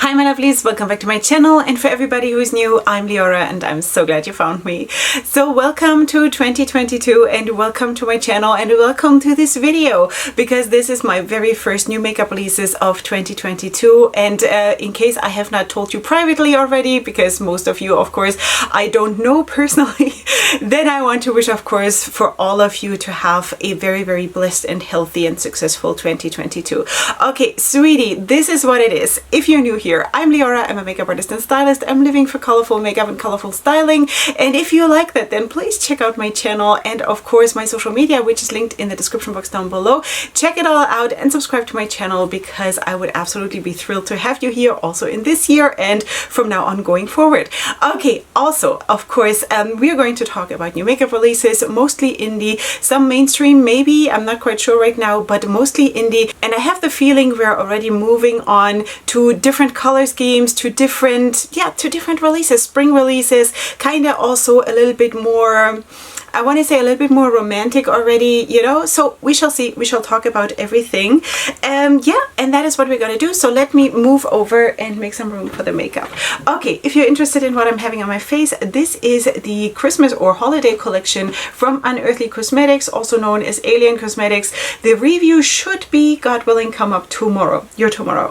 Hi my lovelies, welcome back to my channel, and for everybody who's new, I'm Leorah and I'm so glad you found me. So welcome to 2022 and welcome to my channel and welcome to this video, because this is my very first new makeup releases of 2022. And in case I have not told you privately already, because most of you of course I don't know personally, then I want to wish of course for all of you to have a very blessed and healthy and successful 2022. Okay sweetie, this is what it is. If you're new here, I'm Leorah, I'm a makeup artist and stylist. I'm living for colorful makeup and colorful styling, and if you like that, then please check out my channel and of course my social media, which is linked in the description box down below. Check it all out and subscribe to my channel, because I would absolutely be thrilled to have you here also in this year and from now on going forward. Okay, also of course we are going to talk about new makeup releases, mostly indie, some mainstream maybe, I'm not quite sure right now, but mostly indie. And I have the feeling we're already moving on to different color schemes, to different releases, spring releases, kind of also a little bit more, I want to say a little bit more romantic already, you know. So we shall see, we shall talk about everything. Yeah, and that is what we're gonna do. So let me move over and make some room for the makeup. Okay, if you're interested in what I'm having on my face, this is the Christmas or holiday collection from Unearthly Cosmetics, also known as Alien Cosmetics. The review should be, God willing, come up tomorrow,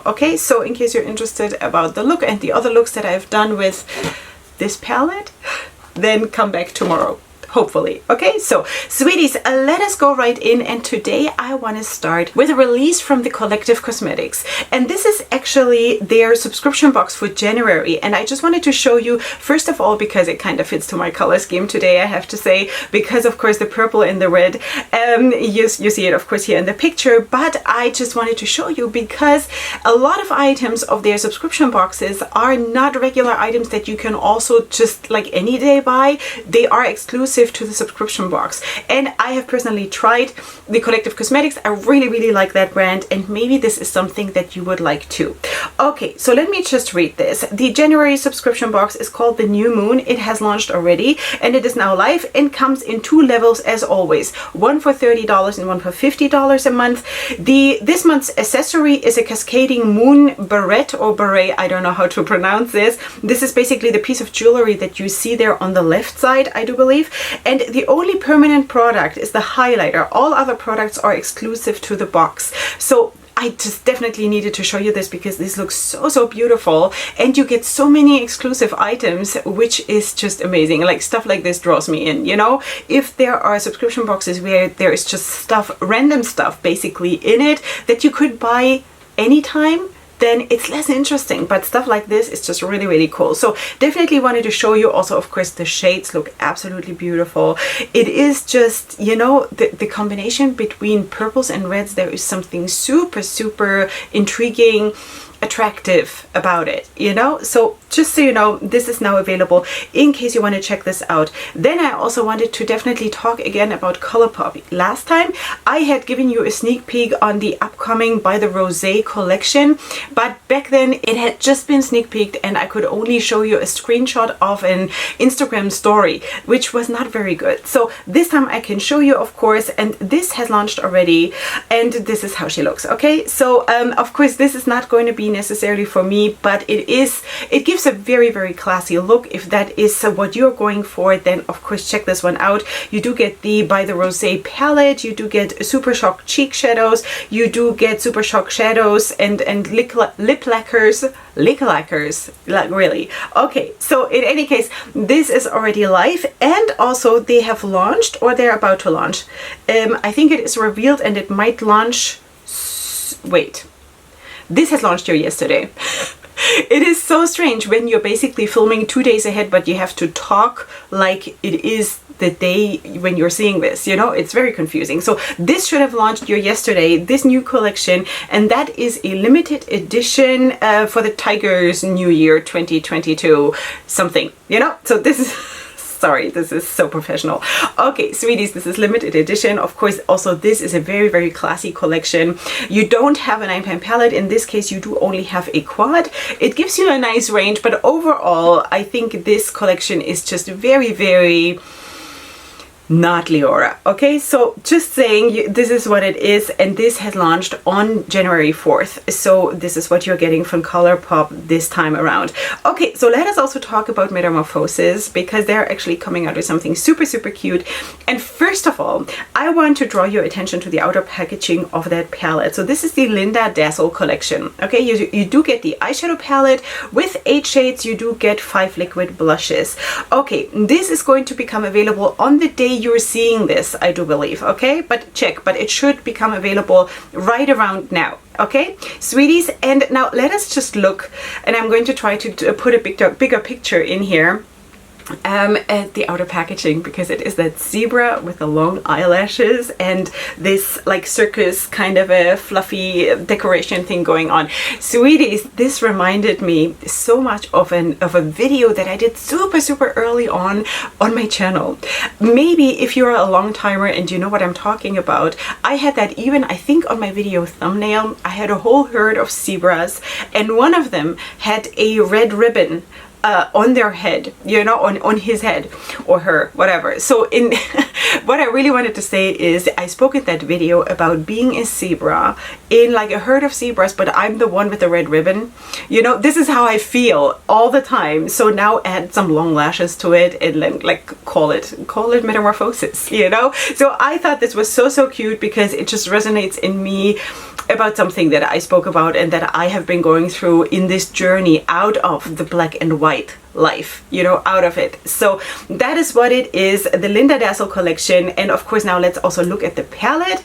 okay? So in case you're interested about the look and the other looks that I've done with this palette, then come back tomorrow, hopefully. Okay, so sweeties, let us go right in, and today I want to start with a release from the Collective Cosmetics, and this is actually their subscription box for January. And I just wanted to show you, first of all, because it kind of fits to my color scheme today, I have to say, because of course the purple and the red, you see it of course here in the picture, but I just wanted to show you because a lot of items of their subscription boxes are not regular items that you can also just like any day buy. They are exclusive to the subscription box, and I have personally tried the Collective Cosmetics. I really like that brand, and maybe this is something that you would like too. Okay, so let me just read this. The January subscription box is called the New Moon. It has launched already and it is now live and comes in two levels as always, one for $30 and one for $50 a month. This month's accessory is a cascading moon barrette or beret, I don't know how to pronounce this. This is basically the piece of jewelry that you see there on the left side, I do believe. And the only permanent product is the highlighter. All other products are exclusive to the box. So I just definitely needed to show you this because this looks so beautiful, and you get so many exclusive items, which is just amazing. Like stuff like this draws me in, you know. If there are subscription boxes where there is just stuff, random stuff basically in it that you could buy anytime, then it's less interesting, but stuff like this is just really cool. So definitely wanted to show you. Also of course the shades look absolutely beautiful. It is just, you know, the combination between purples and reds, there is something super intriguing, attractive about it, you know. So just so you know, this is now available in case you want to check this out. Then I also wanted to definitely talk again about Colourpop. Last time I had given you a sneak peek on the upcoming By the Rosé collection, but back then it had just been sneak peeked and I could only show you a screenshot of an Instagram story, which was not very good. So this time I can show you, of course, and this has launched already, and this is how she looks. Okay, so of course this is not going to be necessarily for me, but it gives a very classy look. If that is what you're going for, then of course check this one out. You do get the By the Rosé palette, you do get Super Shock cheek shadows, you do get Super Shock shadows and lip lacquers, like really. Okay, so in any case, this is already live, and also they have launched, or they're about to launch. I think it is revealed and it might launch, wait, this has launched here yesterday. It is so strange when you're basically filming 2 days ahead, but you have to talk like it is the day when you're seeing this, you know. It's very confusing. So this should have launched here yesterday, this new collection, and that is a limited edition for the Tiger's New Year 2022 something, you know. So this is sorry, this is so professional. Okay, sweeties, this is limited edition. Of course, also this is a very classy collection. You don't have a 9-pan palette. In this case, you do only have a quad. It gives you a nice range, but overall, I think this collection is just very not Leorah. Okay, so just saying, this is what it is, and this has launched on January 4th. So this is what you're getting from Colourpop this time around. Okay, so let us also talk about Metamorphosis, because they're actually coming out with something super, super cute. And first of all, I want to draw your attention to the outer packaging of that palette. So this is the Linda Dazzle collection. Okay, you do get the eyeshadow palette with 8 shades. You do get 5 liquid blushes. Okay, this is going to become available on the day you're seeing this, I do believe. Okay, but check, but it should become available right around now. Okay, sweeties, and now let us just look, and I'm going to try to put a bigger picture in here at the outer packaging, because it is that zebra with the long eyelashes and this like circus kind of a fluffy decoration thing going on. Sweeties, this reminded me so much of a video that I did super early on my channel. Maybe if you're a long timer and you know what I'm talking about, I had that even, I think, on my video thumbnail. I had a whole herd of zebras, and one of them had a red ribbon on their head, you know, on his head or her, whatever. So in what I really wanted to say is, I spoke in that video about being a zebra in like a herd of zebras, but I'm the one with the red ribbon. You know, this is how I feel all the time. So now add some long lashes to it and then like call it Metamorphosis, you know. So I thought this was so cute, because it just resonates in me about something that I spoke about and that I have been going through in this journey out of the black and white life, you know, out of it. So that is what it is, the Linda Dazzle collection. And of course, now let's also look at the palette.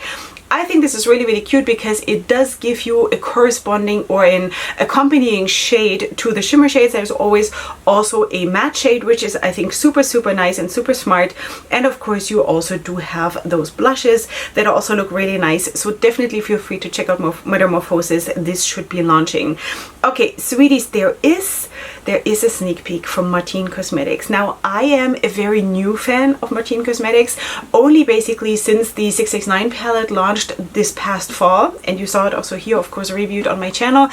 I think this is really cute, because it does give you a corresponding or an accompanying shade to the shimmer shades. There's always also a matte shade, which is, I think, super nice and super smart. And of course, you also do have those blushes that also look really nice. So definitely feel free to check out Metamorphosis. This should be launching. Okay, sweeties, there is a sneak peek from Martine Cosmetics. Now, I am a very new fan of Martine Cosmetics, only basically since the 669 palette launched this past fall, and you saw it also here, of course, reviewed on my channel.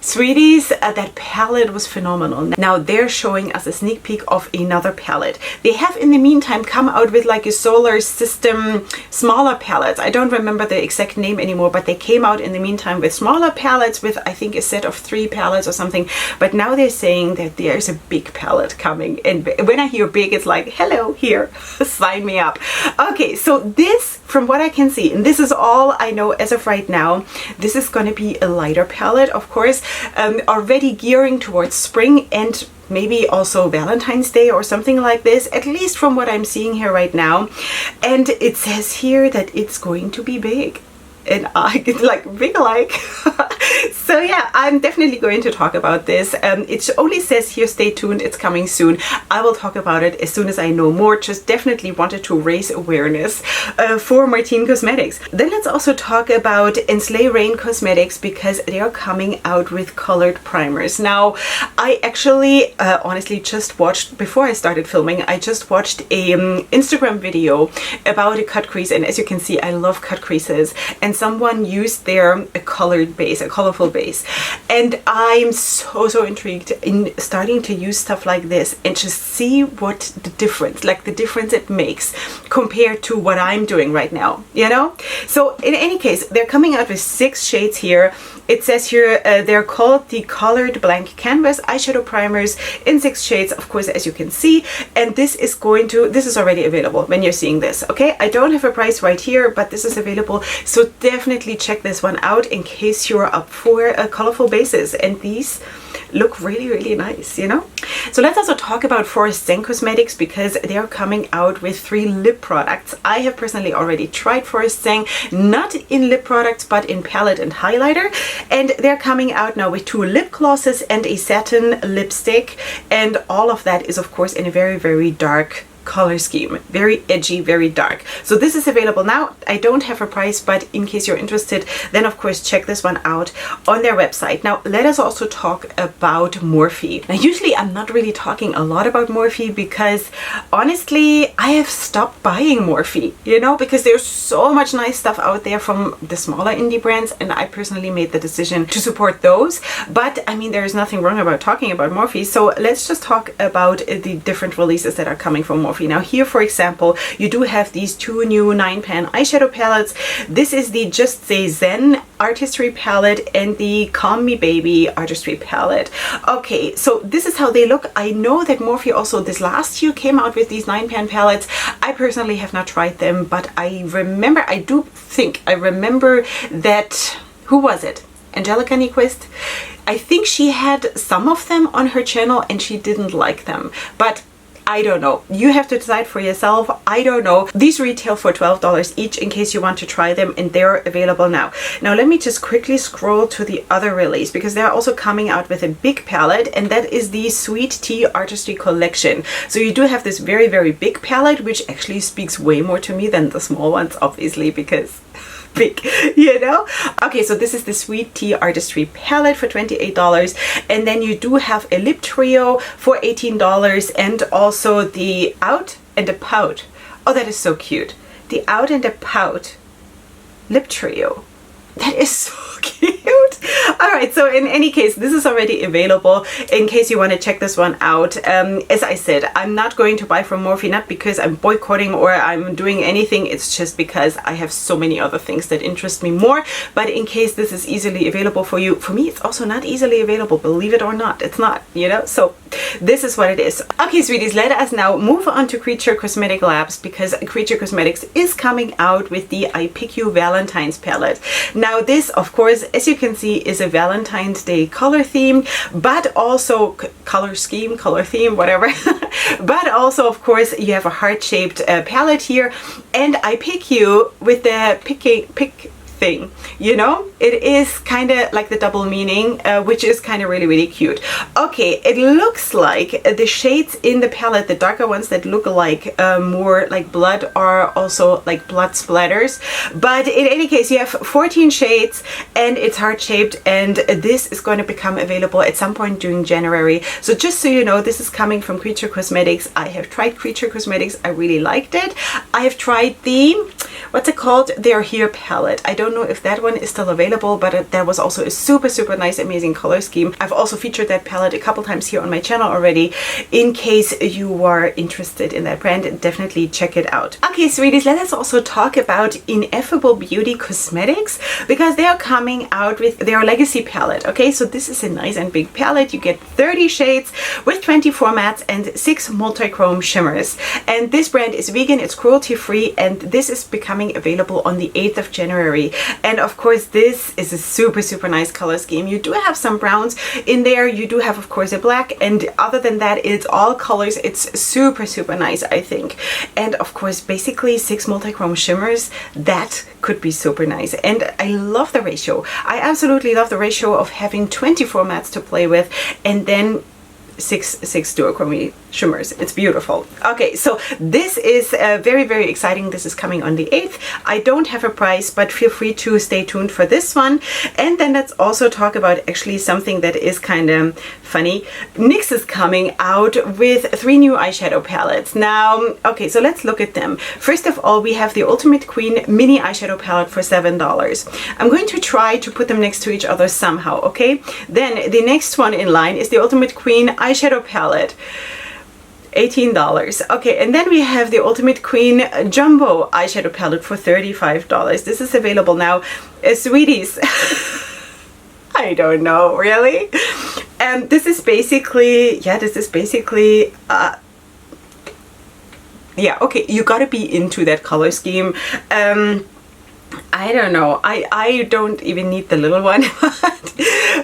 Sweeties, that palette was phenomenal. Now they're showing us a sneak peek of another palette. They have in the meantime come out with like a solar system smaller palettes. I don't remember the exact name anymore, but they came out in the meantime with smaller palettes with, I think, a set of 3 palettes or something. But now they're saying that there's a big palette coming, and when I hear big, it's like, hello, here, sign me up. Okay, so this, from what I can see, and this is all I know as of right now, this is going to be a lighter palette, of course, already gearing towards spring and maybe also Valentine's Day or something like this, at least from what I'm seeing here right now. And it says here that it's going to be big. And I get like big like. So yeah, I'm definitely going to talk about this. It only says here, stay tuned, it's coming soon. I will talk about it as soon as I know more. Just definitely wanted to raise awareness for Martine Cosmetics. Then let's also talk about Ensley Rain Cosmetics, because they are coming out with colored primers. Now, I actually honestly just watched, before I started filming, I just watched a Instagram video about a cut crease, and as you can see, I love cut creases, and someone used their colored base, a colorful base, and I'm so intrigued in starting to use stuff like this and just see what the difference, like the difference it makes compared to what I'm doing right now, you know. So in any case, they're coming out with 6 shades here. It says here they're called the Colored Blank Canvas eyeshadow primers in 6 shades, of course, as you can see. And this is already available when you're seeing this. Okay, I don't have a price right here, but this is available. So definitely check this one out in case you're up for a colorful basis. And these look really nice, you know. So let's also talk about Forest Zen Cosmetics, because they are coming out with 3 lip products. I have personally already tried Forest Zen, not in lip products, but in palette and highlighter. And they're coming out now with 2 lip glosses and a satin lipstick. And all of that is, of course, in a very dark color scheme, very edgy, very dark. So this is available now. I don't have a price, but in case you're interested, then of course check this one out on their website. Now let us also talk about Morphe. Now usually I'm not really talking a lot about Morphe, because honestly I have stopped buying Morphe, you know, because there's so much nice stuff out there from the smaller indie brands, and I personally made the decision to support those. But I mean, there is nothing wrong about talking about Morphe, so let's just talk about the different releases that are coming from Morphe. Morphe. Now here, for example, you do have these two new 9-pan eyeshadow palettes. This is the Just Say Zen Artistry palette and the Calm Me Baby Artistry palette. Okay, so this is how they look. I know that Morphe also this last year came out with these 9-pan palettes. I personally have not tried them, but I remember, I remember that, who was it? Angelica Nyquist? I think she had some of them on her channel and she didn't like them, but I don't know. You have to decide for yourself. I don't know. These retail for $12 each in case you want to try them, and they're available now. Now let me just quickly scroll to the other release because they're also coming out with a big palette, and that is the Sweet Tea Artistry Collection. So you do have this very, very big palette, which actually speaks way more to me than the small ones, obviously, because big, you know. Okay, so this is the Sweet Tea Artistry palette for $28, and then you do have a lip trio for $18, and also the Out and a Pout. Oh, that is so cute. The Out and a Pout lip trio. That is so cute. All right, so in any case, this is already available in case you want to check this one out. As I said, I'm not going to buy from Morphe, not because I'm boycotting or I'm doing anything. It's just because I have so many other things that interest me more. But in case this is easily available for you, for me, it's also not easily available, believe it or not. It's not, you know, so this is what it is. Okay, sweeties, let us now move on to Creature Cosmetic Labs, because Creature Cosmetics is coming out with the I Pick You Valentine's palette. Now this, of course, as you can see, is a Valentine's Day color theme, but also color theme, whatever. But also, of course, you have a heart-shaped palette here, and I pick you with the pick thing, you know. It is kind of like the double meaning, which is kind of really cute. Okay, it looks like the shades in the palette, the darker ones that look like more like blood, are also like blood splatters. But in any case, you have 14 shades and it's heart-shaped, and this is going to become available at some point during January. So just so you know, this is coming from Creature Cosmetics. I have tried Creature Cosmetics. I really liked it. I have tried the, what's it called? Their Here palette. I don't know if that one is still available, but that was also a super nice, amazing color scheme. I've also featured that palette a couple times here on my channel already. In case you are interested in that brand, definitely check it out. Okay, sweeties, let us also talk about Ineffable Beauty Cosmetics, because they are coming out with their Legacy palette. Okay, so this is a nice and big palette. You get 30 shades with 24 mattes and 6 multi-chrome shimmers. And this brand is vegan, it's cruelty-free, and this is becoming available on the 8th of January. And of course, this is a super nice color scheme. You do have some browns in there. You do have, of course, a black, and other than that, it's all colors. It's super nice, I think. And of course, basically 6 multi-chrome shimmers. That could be super nice. And I love the ratio. I absolutely love the ratio of having 24 mattes to play with, and then six duochrome shimmers. It's beautiful. Okay, so this is very exciting. This is coming on the 8th. I don't have a price, but feel free to stay tuned for this one. And then let's also talk about actually something that is kind of funny. NYX is coming out with 3 new eyeshadow palettes. Now, okay, so let's look at them. First of all, we have the Ultimate Queen mini eyeshadow palette for $7. I'm going to try to put them next to each other somehow, okay? Then the next one in line is the Ultimate Queen eyeshadow palette. $18. Okay, and then we have the Ultimate Queen Jumbo eyeshadow palette for $35. This is available now. Sweeties, I don't know, really? And this is basically, yeah, okay, you gotta be into that color scheme. I don't know. I don't even need the little one.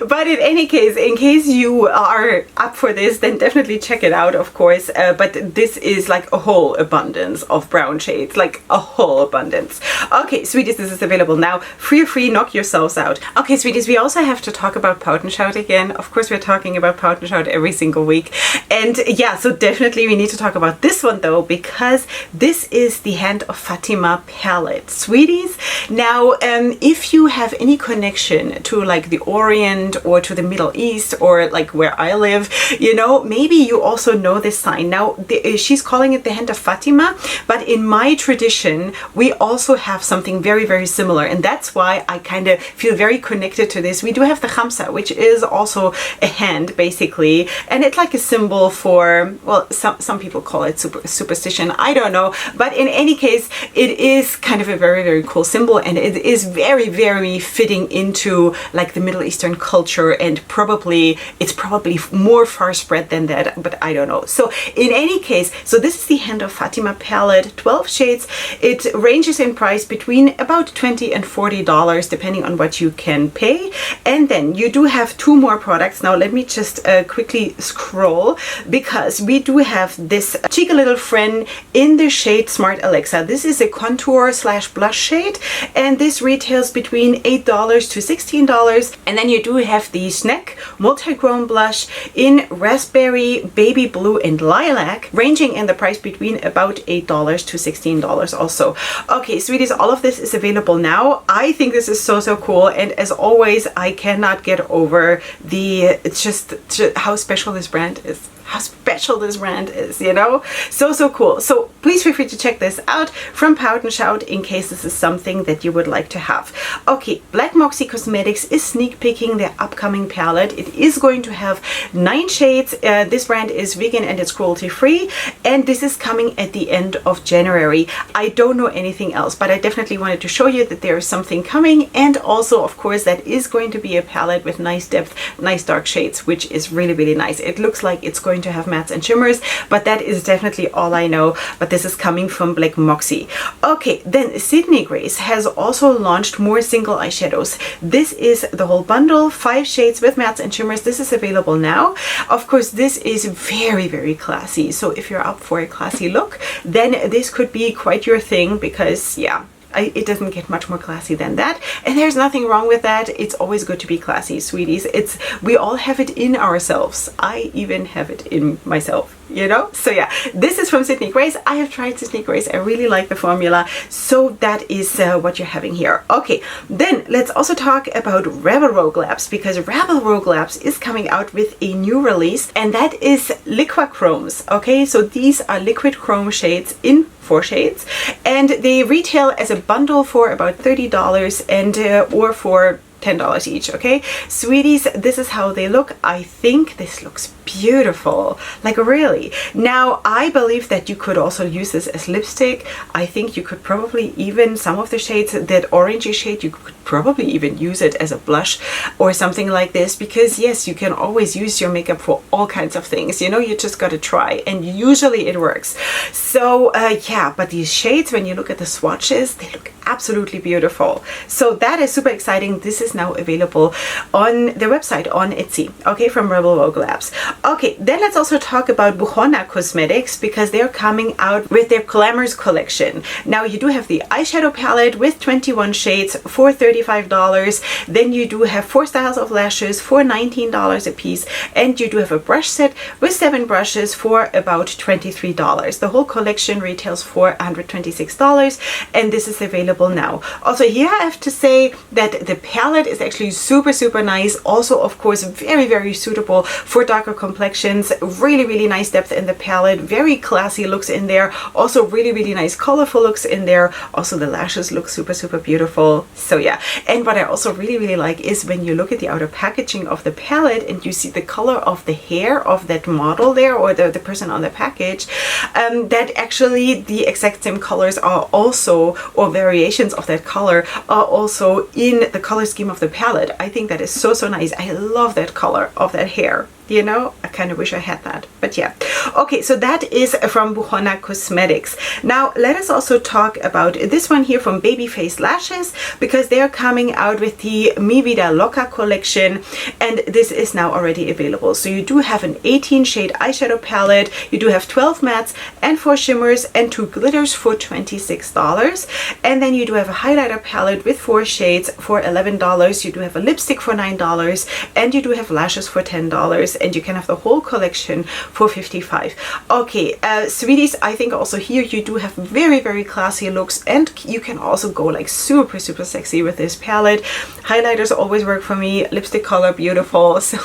But in any case, in case you are up for this, then definitely check it out, of course. But this is like a whole abundance of brown shades, like a whole abundance. Okay, sweeties, this is available now. Feel free, knock yourselves out. Okay, sweeties, we also have to talk about Pout and Shout again. Of course, we're talking about Pout and Shout every single week. And yeah, so definitely we need to talk about this one though, because this is the Hand of Fatima palette. Sweeties, now Now, if you have any connection to like the Orient or to the Middle East or like where I live, you know, maybe you also know this sign. Now, she's calling it the hand of Fatima, but in my tradition, we also have something very, very similar. And that's why I kind of feel very connected to this. We do have the Khamsa, which is also a hand, basically. And it's like a symbol for, well, some people call it superstition. I don't know. But in any case, it is kind of a very, very cool symbol. And it is very, very fitting into like the Middle Eastern culture. And it's probably more far spread than that, but I don't know. So in any case, so this is the Hand of Fatima palette, 12 shades. It ranges in price between about $20 and $40, depending on what you can pay. And then you do have two more products. Now let me just quickly scroll, because we do have this cheeky little friend in the shade Smart Alexa. This is a contour / blush shade, and this retails between $8 to $16. And then you do have the Snack Multi-Chrome Blush in Raspberry, Baby Blue, and Lilac, ranging in the price between about $8 to $16 also. Okay, sweeties, all of this is available now. I think this is so, so cool. And as always, I cannot get over it's just how special this brand is. How special this brand is, you know? So, so cool. So please feel free to check this out from Pout and Shout in case this is something that you would like to have. Okay, Black Moxie Cosmetics is sneak peeking their upcoming palette. It is going to have 9 shades. This brand is vegan and it's cruelty free. And this is coming at the end of January. I don't know anything else, but I definitely wanted to show you that there is something coming. And also, of course, that is going to be a palette with nice depth, nice dark shades, which is really, really nice. It looks like it's going to have mattes and shimmers, but that is definitely all I know. But this is coming from Black Moxie. Okay, then Sydney Grace has also launched more single eyeshadows. This is the whole bundle, 5 shades with mattes and shimmers. This is available now. Of course, this is very, very classy. So if you're up for a classy look, then this could be quite your thing, because yeah, it doesn't get much more classy than that, and there's nothing wrong with that. It's always good to be classy, sweeties. We all have it in ourselves. I even have it in myself, you know? So yeah, this is from Sydney Grace. I have tried Sydney Grace. I really like the formula. So that is what you're having here. Okay, then let's also talk about Rebel Rogue Labs, because Rebel Rogue Labs is coming out with a new release, and that is Liquid Chromes. Okay, so these are liquid chrome shades in 4 shades, and they retail as a bundle for about $30 and or for $10 each. Okay, sweeties, this is how they look. I think this looks beautiful, like really. Now, I believe that you could also use this as lipstick. I think you could probably even, some of the shades, that orangey shade, you could probably even use it as a blush or something like this, because yes, you can always use your makeup for all kinds of things, you know, you just got to try, and usually it works. So yeah, but these shades, when you look at the swatches, they look absolutely beautiful. So that is super exciting. This is now available on their website on Etsy, okay, from Rebel Rogue Labs. Okay, then let's also talk about Bujona Cosmetics, because they're coming out with their Glamour collection. Now, you do have the eyeshadow palette with 21 shades for $35. Then you do have 4 styles of lashes for $19 a piece, and you do have a brush set with 7 brushes for about $23. The whole collection retails for $126, and this is available now. Also, here I have to say that the palette is actually super, super nice. Also, of course, very, very suitable for darker complexions. Really, really nice depth in the palette. Very classy looks in there. Also, really, really nice colorful looks in there. Also, the lashes look super, super beautiful. So yeah, and what I also really, really like is when you look at the outer packaging of the palette and you see the color of the hair of that model there, or the person on the package, that actually the exact same colors are also, or variations of that color are also in the color scheme of the palette. I think that is so, so nice. I love that color of that hair. You know, I kind of wish I had that, but yeah. Okay, so that is from Bujona Cosmetics. Now, let us also talk about this one here from Babyface Lashes, because they are coming out with the Mi Vida Loca collection, and this is now already available. So you do have an 18 shade eyeshadow palette, you do have 12 mattes and 4 shimmers and 2 glitters for $26. And then you do have a highlighter palette with 4 shades for $11. You do have a lipstick for $9, and you do have lashes for $10. and you can have the whole collection for $55. Okay, sweeties, I think also here you do have very, very classy looks, and you can also go like super, super sexy with this palette. Highlighters always work for me, lipstick color beautiful, so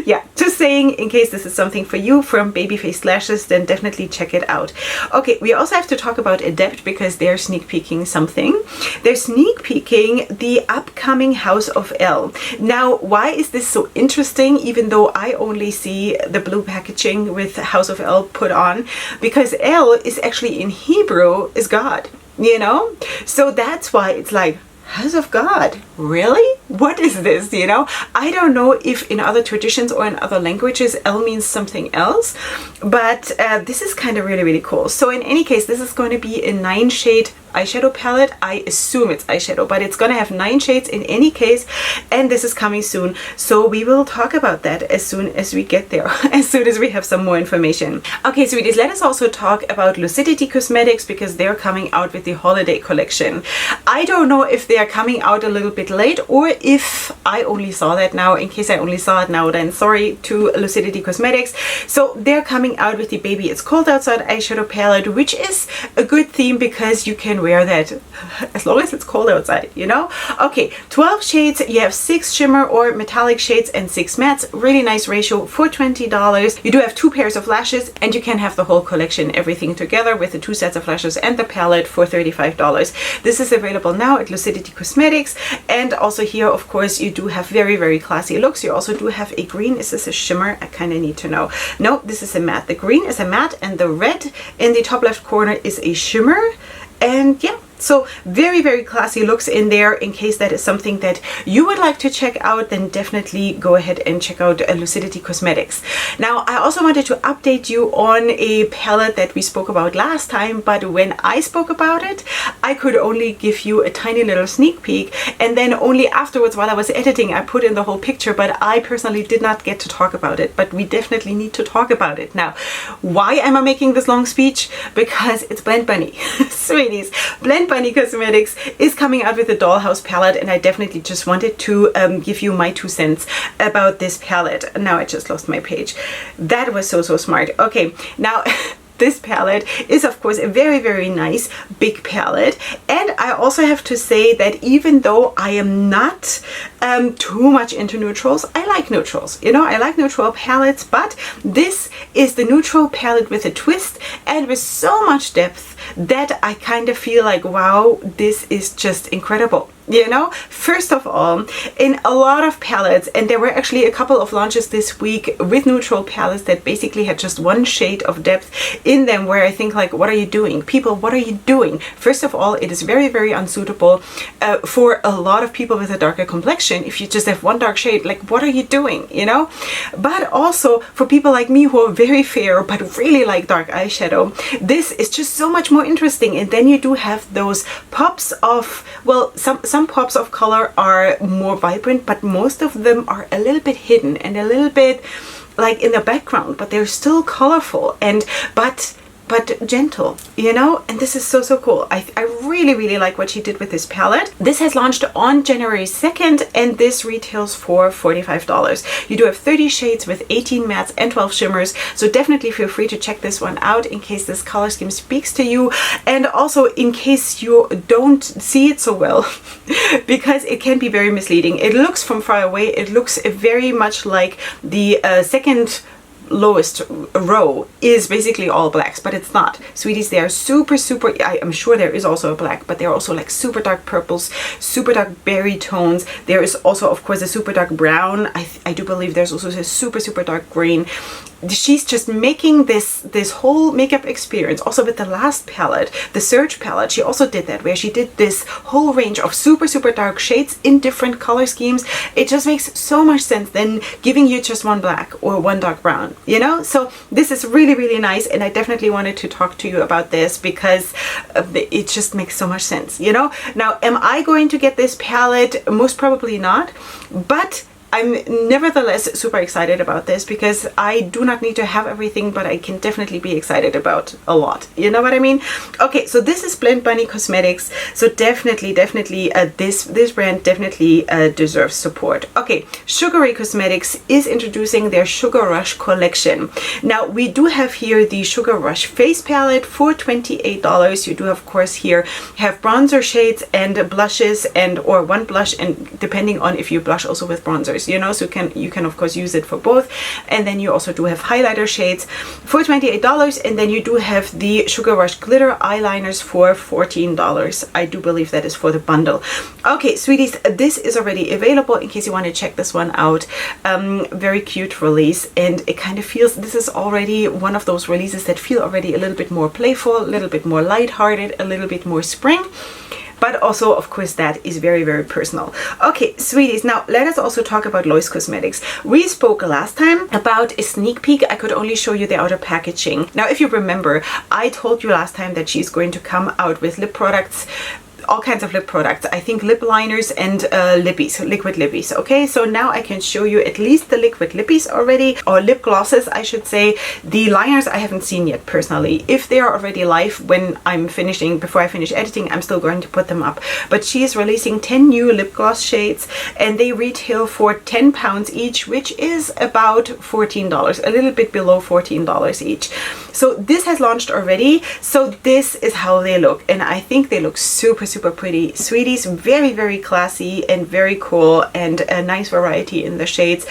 yeah, just saying, in case this is something for you from Babyface Lashes, then definitely check it out. Okay, we also have to talk about Adept because they're sneak peeking something. They're sneak peeking the upcoming House of L. Now, why is this so interesting, even though I only see the blue packaging with House of L put on? Because L is actually in Hebrew is God, you know? So that's why it's like, House of God, really? What is this, you know? I don't know if in other traditions or in other languages L means something else, but this is kind of really, really cool. So in any case, this is going to be a 9-shade eyeshadow palette. I assume it's eyeshadow, but it's going to have 9 shades in any case, and this is coming soon, so we will talk about that as soon as we get there, as soon as we have some more information. Okay, sweeties, let us also talk about Lucidity Cosmetics because they're coming out with the holiday collection. I don't know if they are coming out a little bit late or if I only saw that now. In case I only saw it now, then sorry to Lucidity Cosmetics. So they're coming out with the Baby It's Cold Outside eyeshadow palette, which is a good theme because you can wear that as long as it's cold outside, you know? Okay, 12 shades. You have 6 shimmer or metallic shades and 6 mattes. Really nice ratio for $20. You do have 2 pairs of lashes, and you can have the whole collection, everything together with the 2 sets of lashes and the palette for $35. This is available now at Lucidity Cosmetics, and also here, of course, you do have very, very classy looks. You also do have a green. Is this a shimmer? I kind of need to know. No, this is a matte. The green is a matte, and the red in the top left corner is a shimmer. And yeah, so very, very classy looks in there. In case that is something that you would like to check out, then definitely go ahead and check out Lucidity Cosmetics. Now, I also wanted to update you on a palette that we spoke about last time, but when I spoke about it, I could only give you a tiny little sneak peek, and then only afterwards while I was editing, I put in the whole picture, but I personally did not get to talk about it, but we definitely need to talk about it. Now, why am I making this long speech? Because it's Blend Bunny. Sweeties, Blend Bunny Cosmetics is coming out with the Dollhouse Palette, and I definitely just wanted to give you my 2 cents about this palette. Now I just lost my page. That was so smart. Okay, now this palette is of course a very, very nice big palette, and I also have to say that even though I am not too much into neutrals, I like neutrals, you know, I like neutral palettes, but this is the neutral palette with a twist and with so much depth that I kind of feel like, wow, this is just incredible. You know, first of all, in a lot of palettes, and there were actually a couple of launches this week with neutral palettes that basically had just 1 shade of depth in them, where I think like, what are you doing? People, what are you doing? First of all, it is very, very unsuitable for a lot of people with a darker complexion. If you just have 1 dark shade, like, what are you doing? You know? But also for people like me who are very fair but really like dark eyeshadow, this is just so much more interesting. And then you do have those pops of, well, some pops of color are more vibrant, but most of them are a little bit hidden and a little bit like in the background, but they're still colorful and but gentle, you know, and this is so cool. I really, really like what she did with this palette. This has launched on January 2nd, and this retails for $45. You do have 30 shades with 18 mattes and 12 shimmers, so definitely feel free to check this one out in case this color scheme speaks to you, and also in case you don't see it so well because it can be very misleading. It looks from far away, it looks very much like the second lowest row is basically all blacks, but it's not. Sweeties, they are super, I'm sure there is also a black, but they're also like super dark purples, super dark berry tones. There is also, of course, a super dark brown. I do believe there's also a super dark green. She's just making this whole makeup experience. Also with the last palette, the Surge palette, she also did that, where she did this whole range of super dark shades in different color schemes. It just makes so much sense than giving you just 1 black or 1 dark brown, you know? So this is really, really nice, and I definitely wanted to talk to you about this because it just makes so much sense, you know? Now, am I going to get this palette? Most probably not, but I'm nevertheless super excited about this because I do not need to have everything, but I can definitely be excited about a lot. You know what I mean? Okay, so this is Blend Bunny Cosmetics. So definitely this brand definitely deserves support. Okay, Sugary Cosmetics is introducing their Sugar Rush collection. Now we do have here the Sugar Rush face palette for $28. You do of course here have bronzer shades and blushes, and or one blush, and depending on if you blush also with bronzers, you know, so you can of course use it for both. And then you also do have highlighter shades for $28, and then you do have the Sugar Rush glitter eyeliners for $14. I do believe that is for the bundle. Okay, sweeties, this is already available in case you want to check this one out. Very cute release, and it kind of feels, this is already one of those releases that feel already a little bit more playful, a little bit more lighthearted, a little bit more spring. But also, of course, that is very, very personal. Okay, sweeties, now let us also talk about Lois Cosmetics. We spoke last time about a sneak peek. I could only show you the outer packaging. Now, if you remember, I told you last time that she's going to come out with lip products, all kinds of lip products. I think lip liners and lippies, liquid lippies. Okay, so now I can show you at least the liquid lippies already, or lip glosses I should say. The liners I haven't seen yet personally. If they are already live when I'm finishing, before I finish editing, I'm still going to put them up. But she is releasing 10 new lip gloss shades, and they retail for £10 each, which is about $14, a little bit below $14 each. So this has launched already. So this is how they look, and I think they look super pretty. Sweeties, very, very classy and very cool, and a nice variety in the shades.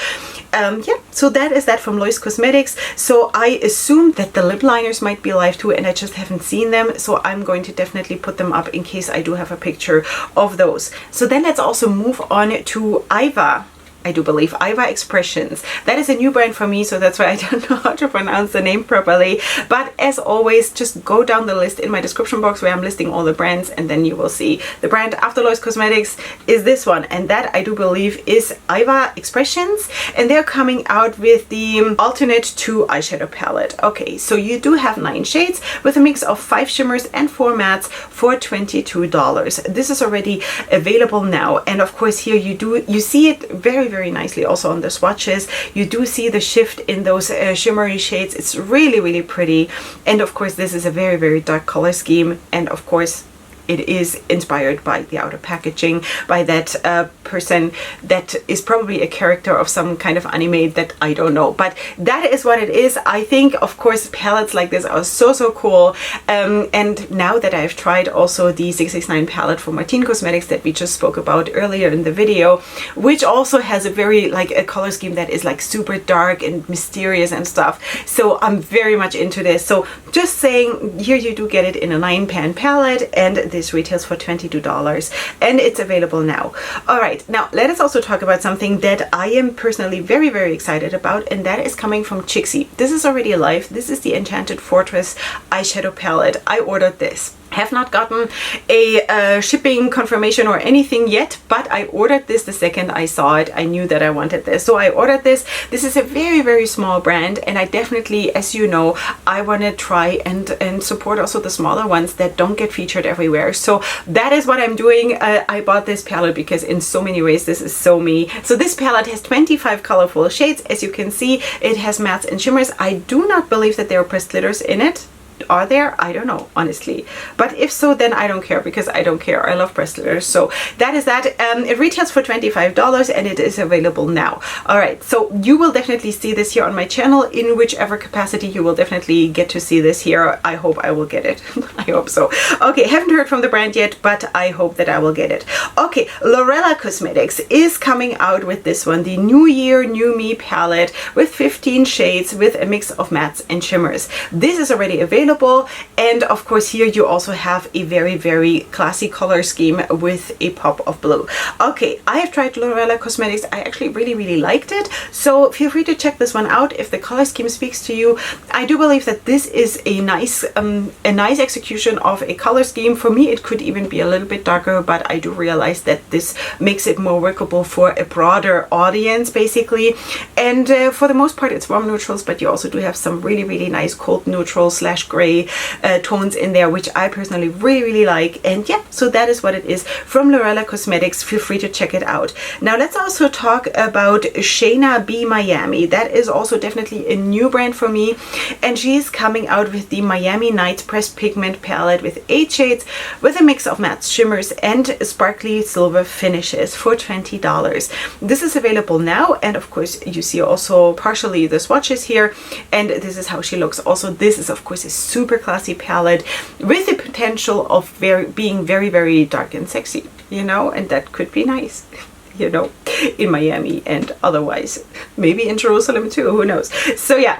Yeah, so that is that from Lois Cosmetics. So I assume that the lip liners might be live too, and I just haven't seen them, so I'm going to definitely put them up in case I do have a picture of those. So then let's also move on to Iva. I do believe Iva Expressions. That is a new brand for me, so that's why I don't know how to pronounce the name properly. But as always, just go down the list in my description box where I'm listing all the brands, and then you will see the brand after Lois Cosmetics is this one, and that I do believe is Iva Expressions, and they're coming out with the Alternate 2 eyeshadow palette. Okay, so you do have 9 shades with a mix of 5 shimmers and 4 mattes for $22. This is already available now, and of course here you see it very nicely also on the swatches. You do see the shift in those shimmery shades. It's really pretty, and of course this is a very dark color scheme, and of course it is inspired by the outer packaging, by that person that is probably a character of some kind of anime that I don't know, but that is what it is. I think of course palettes like this are so cool, and now that I've tried also the 669 palette from Martine Cosmetics that we just spoke about earlier in the video, which also has a very like a color scheme that is like super dark and mysterious and stuff, so I'm very much into this. So just saying, here you do get it in a 9-pan palette, and this retails for $22, and it's available now. All right, now let us also talk about something that I am personally very excited about, and that is coming from CXC. This is already live. This is the Enchanted Fortress eyeshadow palette. I ordered this. Have not gotten a shipping confirmation or anything yet, but I ordered this the second I saw it. I knew that I wanted this, so I ordered this. This is a very small brand, and I definitely, as you know, I want to try and support also the smaller ones that don't get featured everywhere. So that is what I'm doing. I bought this palette because in so many ways this is so me. So this palette has 25 colorful shades. As you can see, it has mattes and shimmers. I do not believe that there are pressed glitters in it. Are there? I don't know, honestly, but if so, then I don't care, because I don't care. I love pressed glitters. So that is that. It retails for $25, and it is available now. All right, so you will definitely see this here on my channel in whichever capacity. You will definitely get to see this here. I hope I will get it. I hope so. Okay, haven't heard from the brand yet, but I hope that I will get it. Okay, Lorella Cosmetics is coming out with this one, the New Year New Me palette with 15 shades with a mix of mattes and shimmers. This is already available, and of course here you also have a very classy color scheme with a pop of blue. Okay, I have tried Lorella Cosmetics. I actually really liked it, so feel free to check this one out if the color scheme speaks to you. I do believe that this is a nice execution of a color scheme. For me it could even be a little bit darker, but I do realize that this makes it more workable for a broader audience basically, and for the most part it's warm neutrals, but you also do have some really nice cold neutral / gray tones in there, which I personally really like. And yeah, so that is what it is from Lorella Cosmetics. Feel free to check it out. Now let's also talk about Shayna B Miami. That is also definitely a new brand for me, and she's coming out with the Miami Nights Pressed Pigment palette with 8 shades with a mix of matte shimmers and sparkly silver finishes for $20. This is available now, and of course you see also partially the swatches here, and this is how she looks. Also, this is of course a super classy palette with the potential of being very dark and sexy, you know, and that could be nice, you know, in Miami and otherwise maybe in Jerusalem too, who knows. So yeah,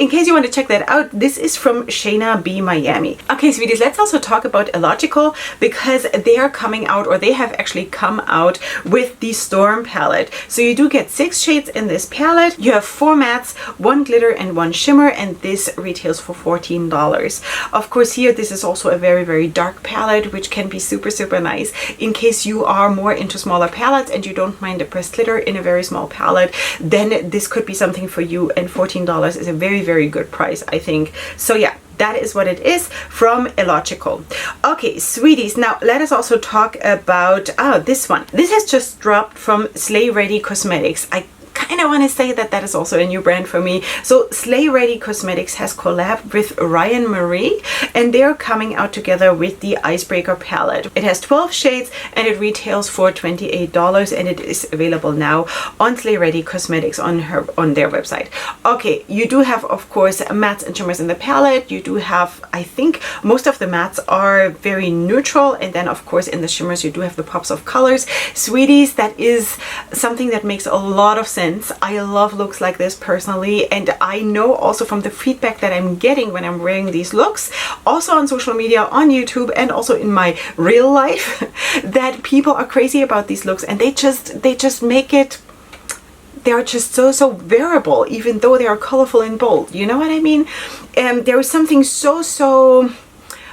in case you want to check that out, this is from Shayna B Miami. Okay, sweeties, let's also talk about Illogical, because they are coming out, or they have actually come out with the Storm palette. So you do get 6 shades in this palette. You have 4 mattes, 1 glitter and 1 shimmer, and this retails for $14. Of course, here this is also a very dark palette, which can be super nice in case you are more into smaller palettes and you don't mind the pressed glitter in a very small palette. Then this could be something for you, and $14 is a very good price, I think. So yeah, that is what it is from Illogical. Okay, sweeties, now let us also talk about this one. This has just dropped from Slay Ready Cosmetics. I kind of want to say that that is also a new brand for me. So Slay Ready Cosmetics has collabed with Ryan Marie, and they're coming out together with the Icebreaker palette. It has 12 shades and it retails for $28, and it is available now on Slay Ready Cosmetics on their website. Okay, you do have of course mattes and shimmers in the palette. You do have, I think most of the mattes are very neutral, and then of course in the shimmers you do have the pops of colors. Sweeties, that is something that makes a lot of sense. I love looks like this personally, and I know also from the feedback that I'm getting when I'm wearing these looks, also on social media, on YouTube, and also in my real life, that people are crazy about these looks, and they just make it, they're just so wearable, even though they are colorful and bold, you know what I mean? And there is something so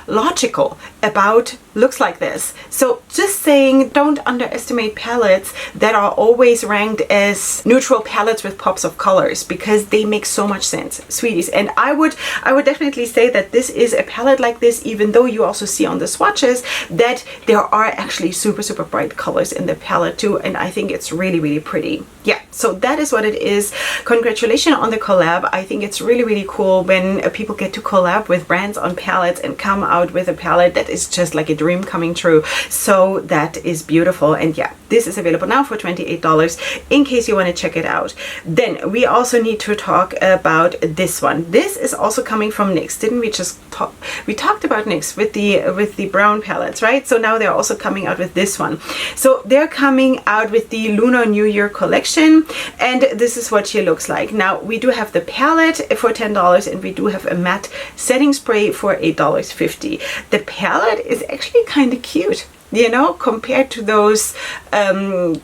logical about looks like this. So just saying, don't underestimate palettes that are always ranked as neutral palettes with pops of colors, because they make so much sense, sweeties. And I would definitely say that this is a palette like this, even though you also see on the swatches that there are actually super bright colors in the palette too, and I think it's really pretty. Yeah, so that is what it is. Congratulations on the collab. I think it's really cool when people get to collab with brands on palettes and come out with a palette that is just like a dream coming true. So that is beautiful, and yeah, this is available now for $28 in case you want to check it out. Then we also need to talk about this one. This is also coming from NYX. Didn't we just talk? We talked about NYX with the brown palettes, right? So now they're also coming out with this one. So they're coming out with the Lunar New Year collection, and this is what she looks like. Now we do have the palette for $10, and we do have a matte setting spray for $8.50. The palette is actually kind of cute, you know, compared to those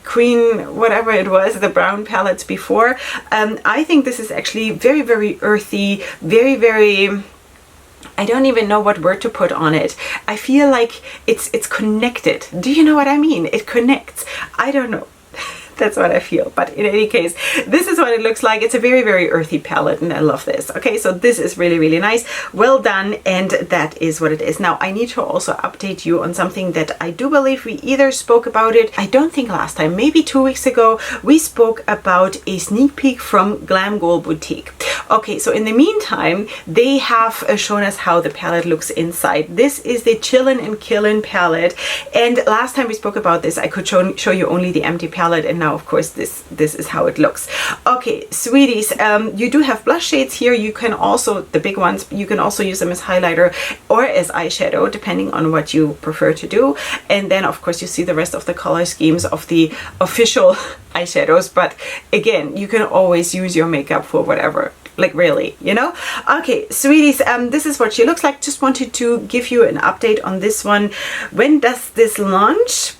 cream, whatever it was, the brown palettes before. I think this is actually very earthy, very, I don't even know what word to put on it. I feel like it's connected. Do you know what I mean? It connects. I don't know. That's what I feel. But in any case, this is what it looks like. It's a very earthy palette, and I love this. Okay, so this is really nice. Well done, and that is what it is. Now, I need to also update you on something that I do believe we either spoke about it, I don't think last time, maybe 2 weeks ago, we spoke about a sneak peek from Glam Gold Boutique. Okay, so in the meantime, they have shown us how the palette looks inside. This is the Chillin' and Killin' palette, and last time we spoke about this, I could show you only the empty palette, and now of course this is how it looks. Okay, sweeties, you do have blush shades here. You can also, the big ones, you can also use them as highlighter or as eyeshadow, depending on what you prefer to do. And then of course you see the rest of the color schemes of the official eyeshadows, but again, you can always use your makeup for whatever, like really, you know. Okay, sweeties, this is what she looks like. Just wanted to give you an update on this one. When does this launch?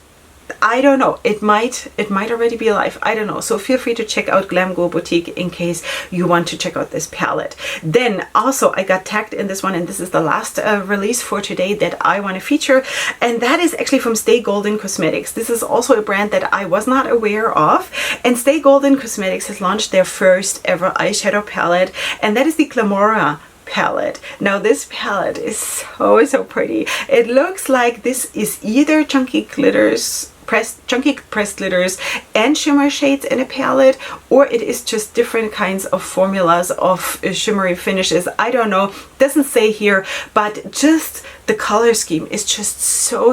I don't know. It might already be live. I don't know. So feel free to check out Glam Gold Boutique in case you want to check out this palette. Then also I got tagged in this one, and this is the last release for today that I want to feature, and that is actually from Stay Golden Cosmetics. This is also a brand that I was not aware of, and Stay Golden Cosmetics has launched their first ever eyeshadow palette, and that is the Glamora palette. Now this palette is so pretty. It looks like this is either chunky pressed glitters and shimmer shades in a palette, or it is just different kinds of formulas of shimmery finishes. I don't know, doesn't say here, but just the color scheme is just so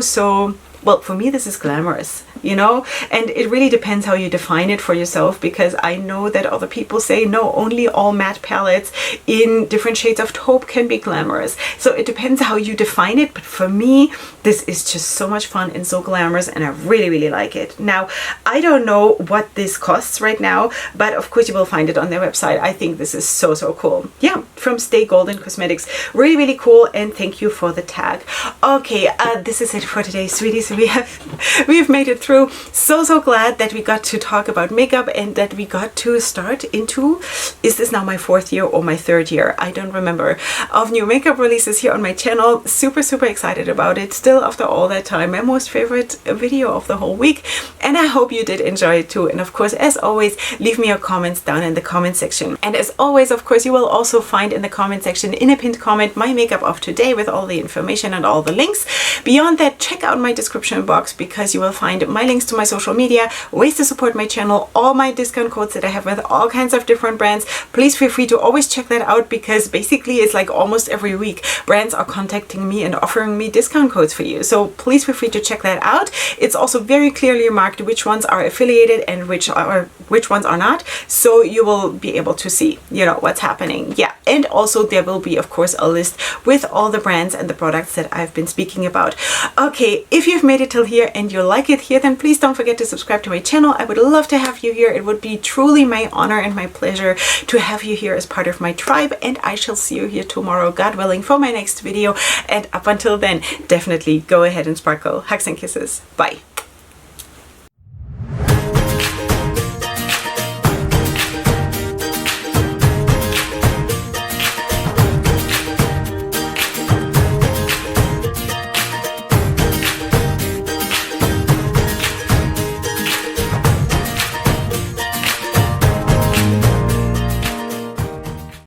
well, for me this is glamorous, you know, and it really depends how you define it for yourself, because I know that other people say no, only all matte palettes in different shades of taupe can be glamorous. So it depends how you define it, but for me this is just so much fun and so glamorous, and I really like it. Now I don't know what this costs right now, but of course you will find it on their website. I think this is so cool. Yeah, from Stay Golden Cosmetics, really cool, and thank you for the tag. Okay, this is it for today, sweeties. We've made it through. So glad that we got to talk about makeup and that we got to start into, is this now my 4th year or my 3rd year? I don't remember, of new makeup releases here on my channel. Super excited about it still after all that time. My most favorite video of the whole week, and I hope you did enjoy it too. And of course, as always, leave me your comments down in the comment section. And as always, of course, you will also find in the comment section, in a pinned comment, my makeup of today with all the information and all the links. Beyond that, check out my description box, because you will find my links to my social media, ways to support my channel, all my discount codes that I have with all kinds of different brands. Please feel free to always check that out, because basically it's like almost every week brands are contacting me and offering me discount codes for you. So please feel free to check that out. It's also very clearly marked which ones are affiliated and which ones are not, so you will be able to see, you know, what's happening. Yeah, and also there will be of course a list with all the brands and the products that I've been speaking about. Okay, if you've made it till here and you like it here, then please don't forget to subscribe to my channel. I would love to have you here. It would be truly my honor and my pleasure to have you here as part of my tribe, and I shall see you here tomorrow, God willing, for my next video. And up until then, definitely go ahead and sparkle. Hugs and kisses. Bye.